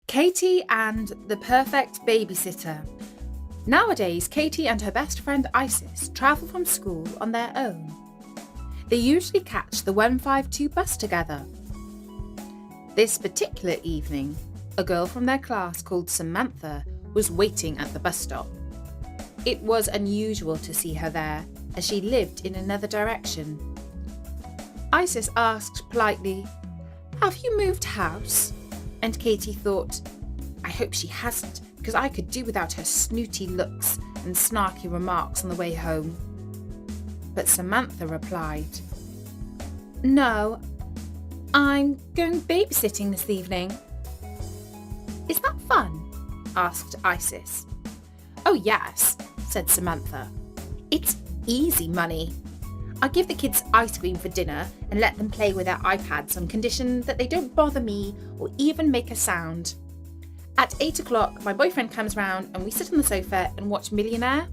Katie and the Perfect Babysitter. Nowadays, Katie and her best friend Isis travel from school on their own. They usually catch the 152 bus together. This particular evening, a girl from their class called Samantha was waiting at the bus stop. It was unusual to see her there, as she lived in another direction. Isis asked politely, "Have you moved house?" And Katie thought, I hope she hasn't, because I could do without her snooty looks and snarky remarks on the way home. But Samantha replied, "No, I'm going babysitting this evening." "Is that fun?" asked Isis. "Oh yes," said Samantha. "It's easy money. I give the kids ice cream for dinner and let them play with their iPads on condition that they don't bother me or even make a sound. At 8 o'clock, my boyfriend comes round and we sit on the sofa and watch Millionaire.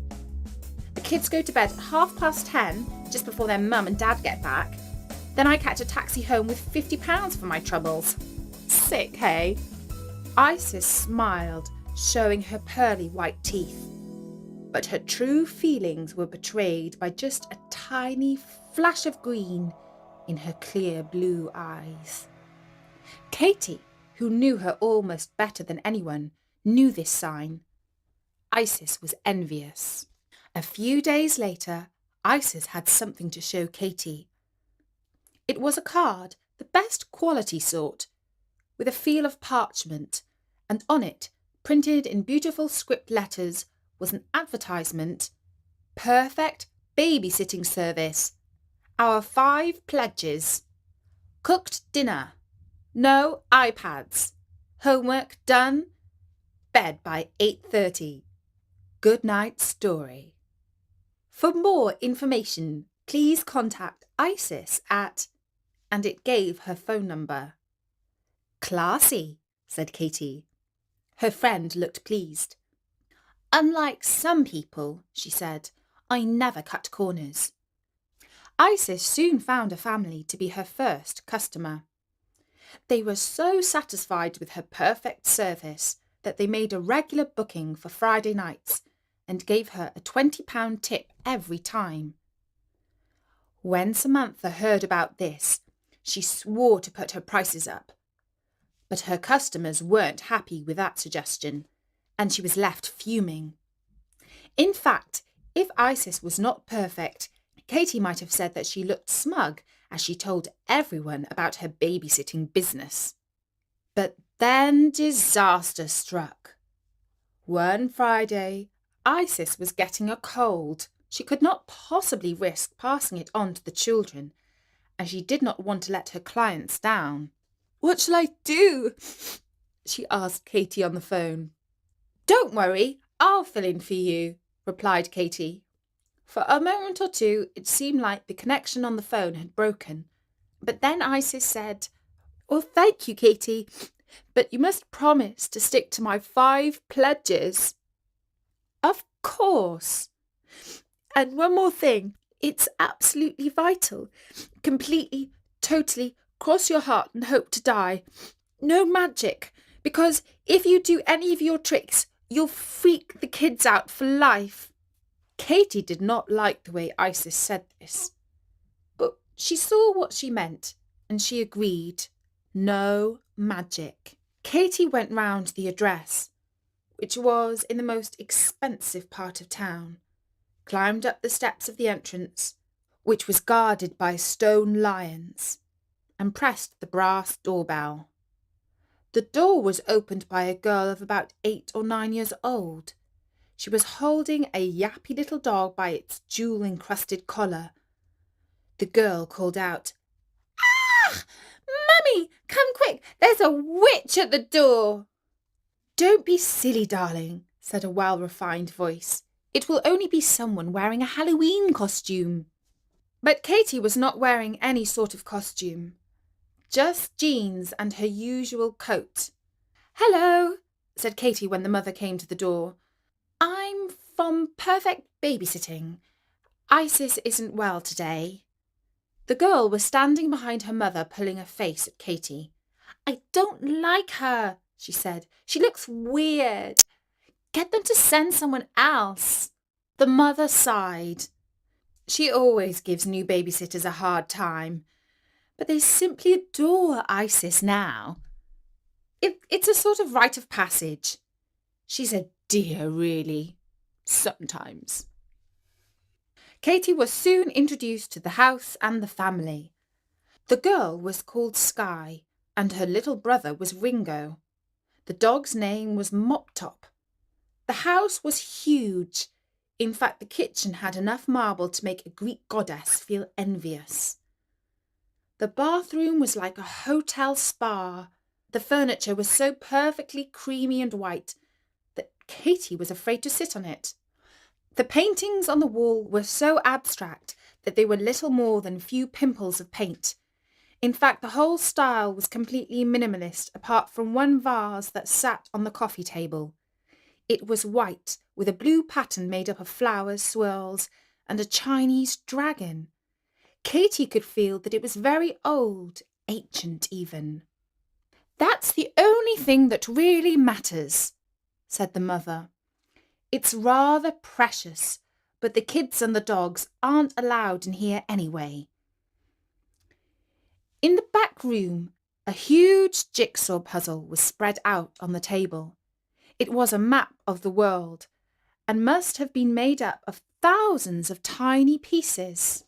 The kids go to bed at 10:30, just before their mum and dad get back. Then I catch a taxi home with £50 for my troubles. Sick, hey?" Isis smiled, showing her pearly white teeth. But her true feelings were betrayed by just a tiny flash of green in her clear blue eyes. Katie, who knew her almost better than anyone, knew this sign. Isis was envious. A few days later, Isis had something to show Katie. It was a card, the best quality sort, with a feel of parchment, and on it, printed in beautiful script letters, was an advertisement. "Perfect babysitting service. Our 5 pledges. Cooked dinner. No iPads. Homework done. Bed by 8:30. Good night story. For more information, please contact Isis at..." and it gave her phone number. "Classy," said Katie. Her friend looked pleased. "Unlike some people," she said, "I never cut corners." Isis soon found a family to be her first customer. They were so satisfied with her perfect service that they made a regular booking for Friday nights and gave her a £20 tip every time. When Samantha heard about this, she swore to put her prices up. But her customers weren't happy with that suggestion, and she was left fuming. In fact, if Isis was not perfect, Katie might have said that she looked smug as she told everyone about her babysitting business. But then disaster struck. One Friday, Isis was getting a cold. She could not possibly risk passing it on to the children, and she did not want to let her clients down. "What shall I do?" she asked Katie on the phone. "Don't worry, I'll fill in for you," replied Katie. For a moment or two, it seemed like the connection on the phone had broken. But then Isis said, "Well, thank you, Katie, but you must promise to stick to my 5 pledges." "Of course. And one more thing, it's absolutely vital. Completely, totally cross your heart and hope to die. No magic, because if you do any of your tricks, you'll freak the kids out for life." Katie did not like the way Isis said this, but she saw what she meant, and she agreed. No magic. Katie went round the address, which was in the most expensive part of town, climbed up the steps of the entrance, which was guarded by stone lions, and pressed the brass doorbell. The door was opened by a girl of about 8 or 9 years old. She was holding a yappy little dog by its jewel-encrusted collar. The girl called out, "Ah! Mummy, come quick, there's a witch at the door." "Don't be silly, darling," said a well-refined voice. "It will only be someone wearing a Halloween costume." But Katie was not wearing any sort of costume. Just jeans and her usual coat. "Hello," said Katie when the mother came to the door. "I'm from Perfect Babysitting. Isis isn't well today." The girl was standing behind her mother, pulling a face at Katie. "I don't like her," she said. "She looks weird. Get them to send someone else." The mother sighed. She always gives new babysitters a hard time, but they simply adore Isis now. It's a sort of rite of passage. She's a dear, really, sometimes. Katie was soon introduced to the house and the family. The girl was called Skye, and her little brother was Ringo. The dog's name was Mop Top. The house was huge. In fact, the kitchen had enough marble to make a Greek goddess feel envious. The bathroom was like a hotel spa. The furniture was so perfectly creamy and white that Katie was afraid to sit on it. The paintings on the wall were so abstract that they were little more than few pimples of paint. In fact, the whole style was completely minimalist, apart from one vase that sat on the coffee table. It was white, with a blue pattern made up of flowers, swirls, and a Chinese dragon. Katie could feel that it was very old, ancient even. "That's the only thing that really matters," said the mother. "It's rather precious, but the kids and the dogs aren't allowed in here anyway." In the back room, a huge jigsaw puzzle was spread out on the table. It was a map of the world and must have been made up of thousands of tiny pieces.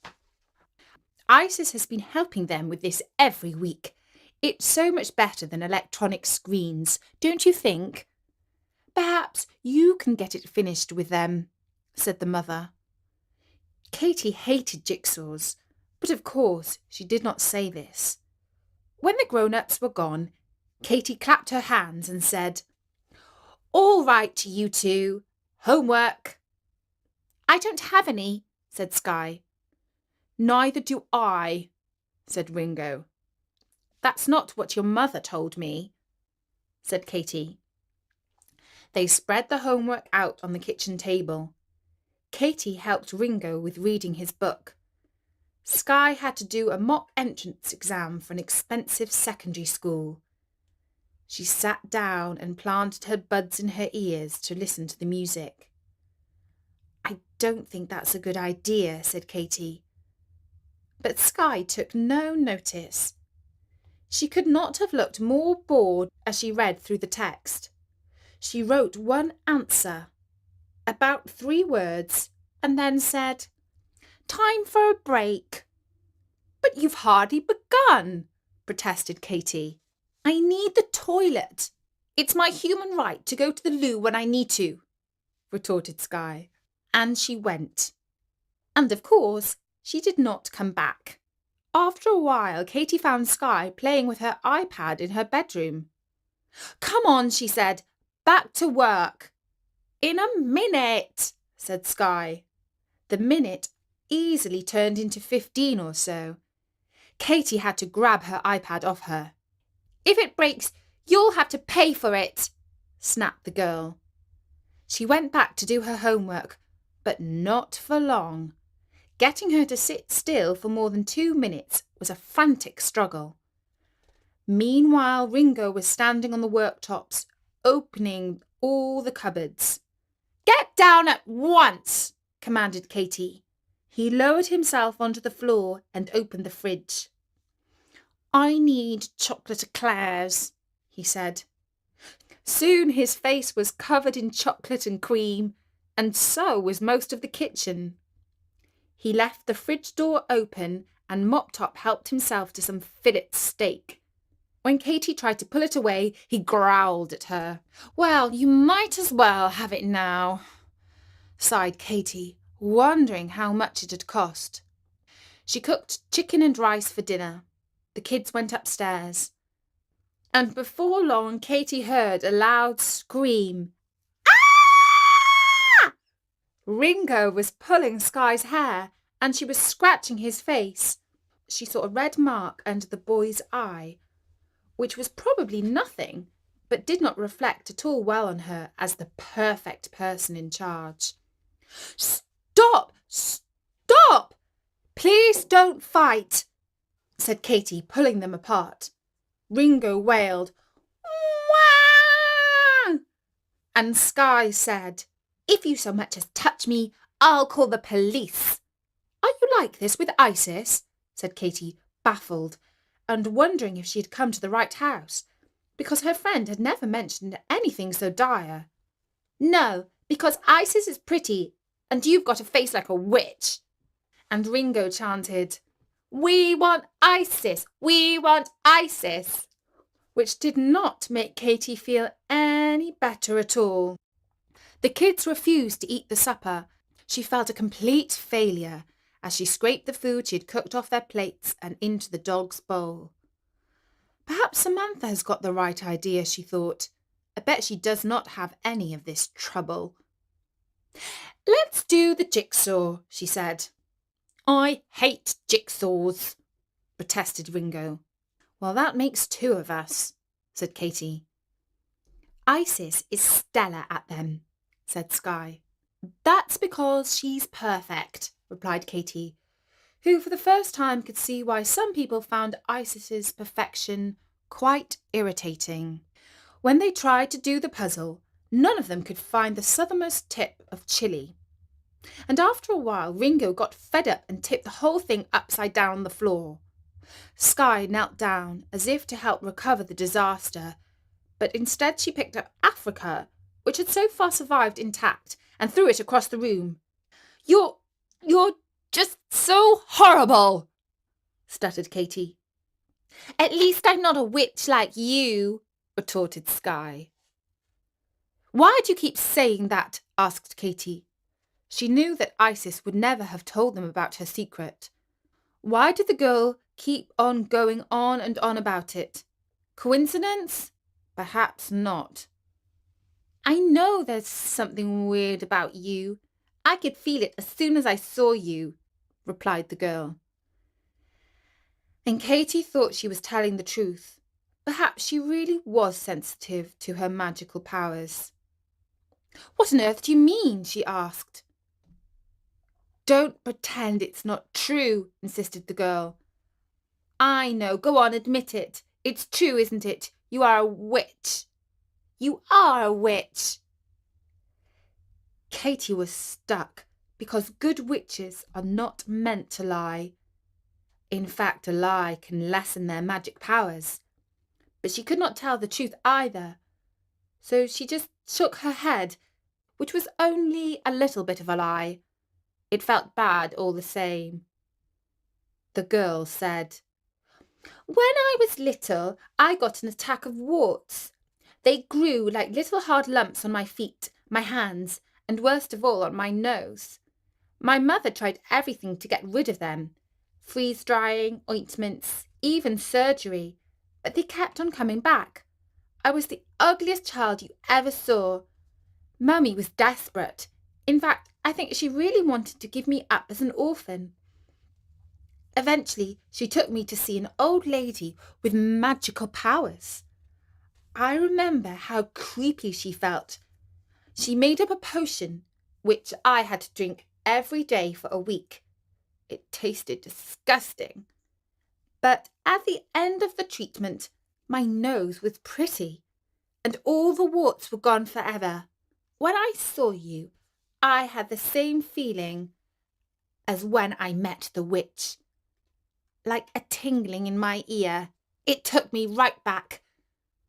Isis has been helping them with this every week. It's so much better than electronic screens, don't you think? "Perhaps you can get it finished with them," said the mother. Katie hated jigsaws, but of course she did not say this. When the grown-ups were gone, Katie clapped her hands and said, "All right, you two. Homework." "I don't have any," said Skye. "Neither do I," said Ringo. "That's not what your mother told me," said Katie. They spread the homework out on the kitchen table. Katie helped Ringo with reading his book. Skye had to do a mock entrance exam for an expensive secondary school. She sat down and planted her buds in her ears to listen to the music. "I don't think that's a good idea," said Katie. But Skye took no notice. She could not have looked more bored as she read through the text. She wrote one answer, about 3 words, and then said, "Time for a break." "But you've hardly begun," protested Katie. "I need the toilet. It's my human right to go to the loo when I need to," retorted Skye. And she went. And of course, she did not come back. After a while, Katie found Skye playing with her iPad in her bedroom. "Come on," she said. "Back to work." "In a minute," said Skye. The minute easily turned into 15 or so. Katie had to grab her iPad off her. "If it breaks, you'll have to pay for it," snapped the girl. She went back to do her homework, but not for long. Getting her to sit still for more than 2 minutes was a frantic struggle. Meanwhile, Ringo was standing on the worktops, opening all the cupboards. "Get down at once," commanded Katie. He lowered himself onto the floor and opened the fridge. "I need chocolate eclairs," he said. Soon his face was covered in chocolate and cream, and so was most of the kitchen. He left the fridge door open and Mop Top helped himself to some fillet steak. When Katie tried to pull it away, he growled at her. "Well, you might as well have it now," sighed Katie, wondering how much it had cost. She cooked chicken and rice for dinner. The kids went upstairs. And before long, Katie heard a loud scream. "Ah!" Ringo was pulling Skye's hair, and she was scratching his face. She saw a red mark under the boy's eye, which was probably nothing, but did not reflect at all well on her as the perfect person in charge. "Stop! Stop! Please don't fight," said Katie, pulling them apart. Ringo wailed, and Sky said, "If you so much as touch me, I'll call the police." "Are you like this with Isis?" said Katy, baffled, and wondering if she had come to the right house, because her friend had never mentioned anything so dire. "No, because Isis is pretty, and you've got a face like a witch." And Ringo chanted, "We want Isis! We want Isis!" which did not make Katy feel any better at all. The kids refused to eat the supper. She felt a complete failure as she scraped the food she had cooked off their plates and into the dog's bowl. Perhaps Samantha has got the right idea, she thought. I bet she does not have any of this trouble. "Let's do the jigsaw," she said. "I hate jigsaws," protested Ringo. "Well, that makes two of us," said Katy. "Isis is stellar at them," said Sky. "That's because she's perfect," replied Katy, who for the first time could see why some people found Isis's perfection quite irritating. When they tried to do the puzzle, none of them could find the southernmost tip of Chile. And after a while, Ringo got fed up and tipped the whole thing upside down on the floor. Sky knelt down as if to help recover the disaster, but instead she picked up Africa, which had so far survived intact, and threw it across the room. You're just so horrible," stuttered Katy. "At least I'm not a witch like you," retorted Sky. "Why do you keep saying that?" asked Katy. She knew that Isis would never have told them about her secret. Why did the girl keep on going on and on about it? Coincidence? Perhaps not. "I know there's something weird about you. I could feel it as soon as I saw you," replied the girl. And Katy thought she was telling the truth. Perhaps she really was sensitive to her magical powers. "What on earth do you mean?" she asked. "Don't pretend it's not true," insisted the girl. "I know. Go on, admit it. It's true, isn't it? You are a witch." "You are a witch." Katy was stuck because good witches are not meant to lie. In fact, a lie can lessen their magic powers. But she could not tell the truth either, so she just shook her head, which was only a little bit of a lie. It felt bad all the same. The girl said, "When I was little, I got an attack of warts. They grew like little hard lumps on my feet, my hands, and worst of all on my nose. My mother tried everything to get rid of them, freeze-drying, ointments, even surgery, but they kept on coming back. I was the ugliest child you ever saw. Mummy was desperate. In fact, I think she really wanted to give me up as an orphan. Eventually, she took me to see an old lady with magical powers. I remember how creepy she felt. She made up a potion, which I had to drink every day for a week. It tasted disgusting. But at the end of the treatment, my nose was pretty, and all the warts were gone forever. When I saw you, I had the same feeling as when I met the witch. Like a tingling in my ear. It took me right back.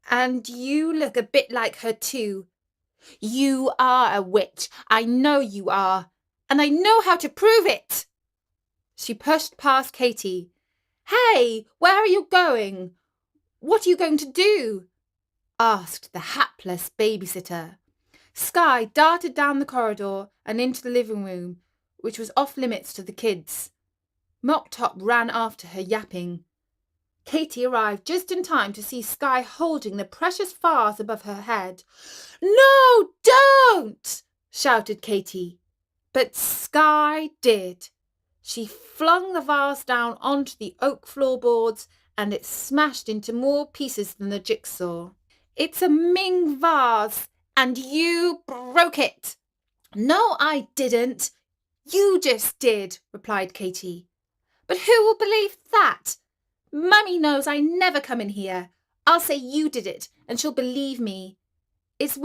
And you look a bit like her too. You are a witch. I know you are. And I know how to prove it." She pushed past Katy. "Hey, where are you going? What are you going to do?" asked the hapless babysitter. Sky darted down the corridor and into the living room, which was off limits to the kids. Mop Top ran after her, yapping. Katy arrived just in time to see Sky holding the precious vase above her head. "No, don't!" shouted Katy. But Sky did. She flung the vase down onto the oak floorboards, and it smashed into more pieces than the jigsaw. "It's a Ming vase, and you broke it." "No, I didn't. You just did," replied Katy. "But who will believe that? Mummy knows I never come in here. I'll say you did it, and she'll believe me. It's